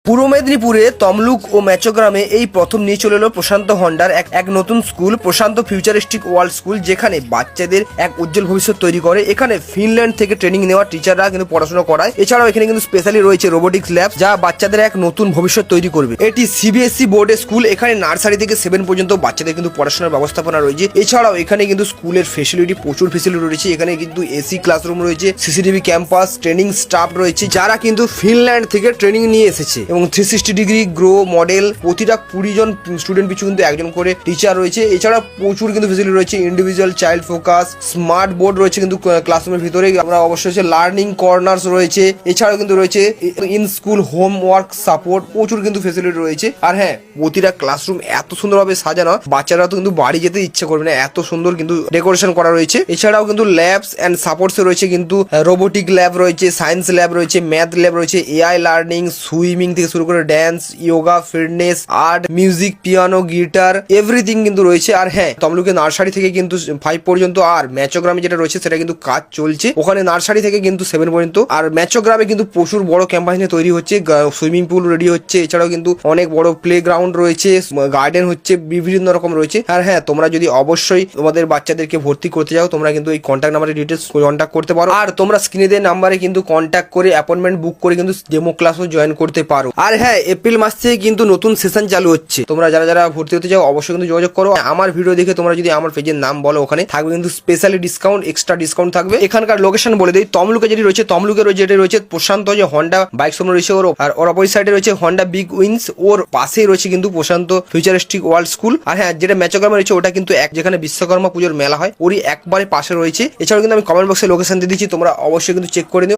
পূর্ব মেদিনীপুরে তমলুক ও মেচোগ্রামে এই প্রথম নিয়ে চলে এলো প্রশান্ত হন্ডার এক নতুন স্কুল, প্রশান্ত ফিউচারিস্টিক ওয়ার্ল্ড স্কুল, যেখানে বাচ্চাদের এক উজ্জ্বল ভবিষ্যৎ তৈরি করে। এখানে ফিনল্যান্ড থেকে ট্রেনিং নেওয়া টিচাররা কিন্তু পড়াশোনা করায়। এছাড়াও এখানে কিন্তু স্পেশালি রয়েছে রোবোটিক্স ল্যাব, যা বাচ্চাদের এক নতুন ভবিষ্যৎ তৈরি করবে। এটি সিবিএসসি বোর্ডের স্কুল। এখানে নার্সারি থেকে 7 পর্যন্ত বাচ্চাদের কিন্তু পড়াশোনার ব্যবস্থাপনা রয়েছে। এছাড়াও এখানে কিন্তু স্কুলের প্রচুর ফেসিলিটি রয়েছে। এখানে কিন্তু এসি ক্লাসরুম রয়েছে, সিসিটিভি ক্যাম্পাস, ট্রেনিং স্টাফ রয়েছে, যারা কিন্তু ফিনল্যান্ড থেকে ট্রেনিং নিয়ে এসেছে। এবং 360 ডিগ্রি গ্রো মডেল, প্রতিটা 20 জন স্টুডেন্ট পিছু কিন্তু একজন করে টিচার রয়েছে। এছাড়া প্রচুর কিন্তু ফেসিলিটি রয়েছে, individual child focus, smart board রয়েছে কিন্তু ক্লাসরুমের ভিতরে। আমরা অবশ্যই লার্নিং কর্নার্স রয়েছে। এছাড়াও কিন্তু রয়েছে ইন স্কুল হোমওয়ার্ক সাপোর্ট, প্রচুর কিন্তু ফেসিলিটি রয়েছে। আর হ্যাঁ, প্রতিটা ক্লাসরুম এত সুন্দরভাবে সাজানো, বাচ্চারা তো কিন্তু বাড়ি যেতে ইচ্ছে করবে না, এত সুন্দর কিন্তু ডেকোরেশন করা রয়েছে। এছাড়াও কিন্তু ল্যাবস এন্ড সাপোর্টস রয়েছে, কিন্তু রোবোটিক ল্যাব রয়েছে, সায়েন্স ল্যাব রয়েছে, ম্যাথ ল্যাব রয়েছে, এআই লার্নিং, সুইমিং থেকে শুরু করে dance, yoga, fitness, art, music, piano, guitar, everything কিন্তু রয়েছে। আর হ্যাঁ, তমলুকে নার্সারি থেকে কিন্তু 5 পর্যন্ত, আর মেচোগ্রামে যেটা রয়েছে সেটা কিন্তু কাজ চলছে। ওখানে নার্সারি থেকে কিন্তু 7 পর্যন্ত। আর মেচোগ্রামে কিন্তু প্রচুর বড় ক্যাম্পাস নিয়ে তৈরি হচ্ছে, সুইমিং পুল রেডি হচ্ছে। এছাড়াও কিন্তু অনেক বড় প্লে গ্রাউন্ড রয়েছে, গার্ডেন হচ্ছে, বিভিন্ন রকম রয়েছে। আর হ্যাঁ, তোমরা যদি অবশ্যই তোমাদের বাচ্চাদেরকে ভর্তি করতে চাও, তোমরা কিন্তু এই কন্ট্যাক্ট নাম্বারে ডিটেলস কন্ট্যাক্ট করতে পারো। আর তোমরা স্ক্রিনে দেওয়া নাম্বারে কিন্তু কন্ট্যাক্ট করে অ্যাপয়েন্টমেন্ট বুক করে কিন্তু ডেমো ক্লাসও জয়েন করতে পারো। আর হ্যাঁ, এপ্রিল মাস থেকে কিন্তু নতুন সেশন চালু হচ্ছে। তোমরা যারা ভর্তি হতে চাও অবশ্যই কিন্তু যোগাযোগ করো। আমার ভিডিও দেখে তোমরা যদি আমার পেজের নাম বলো, ওখানে থাকবে কিন্তু স্পেশালি ডিসকাউন্ট, এক্সট্রা ডিসকাউন্ট থাকবে। এখানকার লোকেশন বলে দিই, তমলুকে যেটি রয়েছে, তমলুকে যেটি রয়েছে প্রশান্ত যে হন্ডা বাইক শোরুম রয়েছে ওর অপোজিট সাইডে রয়েছে হন্ডা বিগ উইন্স, ওর পাশেই রয়েছে কিন্তু প্রশান্ত ফিউচারিস্টিক ওয়ার্ল্ড স্কুল। আর হ্যাঁ, যেটা মেচোগ্রামে রয়েছে ওটা কিন্তু যেখানে বিশ্বকর্মা পুজোর মেলা হয় ওরই একবারে পাশে রয়েছে। এছাড়াও কিন্তু আমি কমেন্ট বক্সে লোকেশন দিয়ে দিচ্ছি, তোমরা অবশ্যই কিন্তু চেক করে নিও।